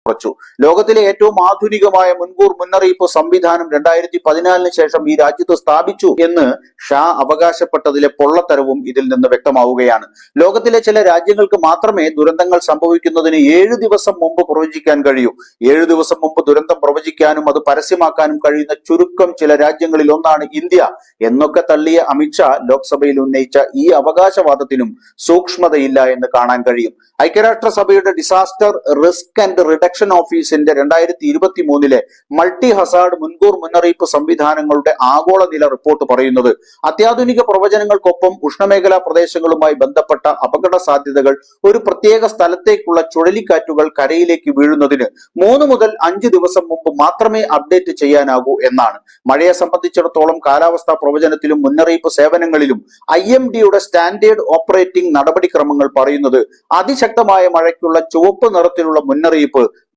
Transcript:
ഉറച്ചു. ലോകത്തിലെ ഏറ്റവും ആധുനികമായ മുൻകൂർ മുന്നറിയിപ്പ് സംവിധാനം 2014 ശേഷം ഈ രാജ്യത്ത് സ്ഥാപിച്ചു എന്ന് ഷാ അവകാശപ്പെട്ടതിലെ പൊള്ളത്തരവും ഇതിൽ നിന്ന് വ്യക്തമാവുകയാണ്. ലോകത്തിലെ ചില രാജ്യങ്ങൾക്ക് മാത്രമേ ദുരന്തങ്ങൾ സംഭവിക്കുന്നതിന് 7 ദിവസം മുമ്പ് പ്രവചിക്കാൻ കഴിയൂ. 7 ദിവസം മുമ്പ് ദുരന്തം പ്രവചിക്കാനും അത് പരസ്യമാക്കാനും കഴിയുന്ന ചുരുക്കം ചില രാജ്യങ്ങളിൽ ഒന്നാണ് ഇന്ത്യ എന്നൊക്കെ തള്ളിയ അമിത്ഷാ ലോക്സഭയിൽ ഉന്നയിച്ച ഈ അവകാശവാദത്തിനും സൂക്ഷ്മതയില്ല എന്ന് കാണാൻ കഴിയും. ഐക്യരാഷ്ട്രസഭയുടെ ഡിസാസ്റ്റർ റിസ്ക് ആൻഡ് റിഡക്ഷൻ ഓഫീസിന്റെ 2023 മൾട്ടി ഹസാർഡ് മുൻകൂർ മുന്നറിയിപ്പ് സംവിധാനങ്ങളുടെ ആഗോള നില റിപ്പോർട്ട് പറയുന്നത് അത്യാധുനിക പ്രവചനങ്ങൾക്കൊപ്പം ഉഷ്ണമേഖലാ പ്രദേശങ്ങളുമായി ബന്ധപ്പെട്ട അപകട സാധ്യതകൾ ഒരു പ്രത്യേക സ്ഥലത്തേക്കുള്ള ചുഴലിക്കാറ്റുകൾ കരയിലേക്ക് വീഴുന്നതിന് 3 മുതൽ 5 ദിവസം മുമ്പ് മാത്രമേ അപ്ഡേറ്റ് ചെയ്യാനാകൂ എന്നാണ്. മഴയെ സംബന്ധിച്ചിടത്തോളം കാലാവസ്ഥാ പ്രവചനത്തിലും മുന്നറിയിപ്പ് സേവനങ്ങളിലും IMDയുടെ സ്റ്റാൻഡേർഡ് ഓപ്പറേറ്റിംഗ് നടപടിക്രമങ്ങൾ പറയുന്നത് അതിശക്തമായ മഴയ്ക്കുള്ള ചുവപ്പ് നിറത്തിലുള്ള മുന്നറിയിപ്പ്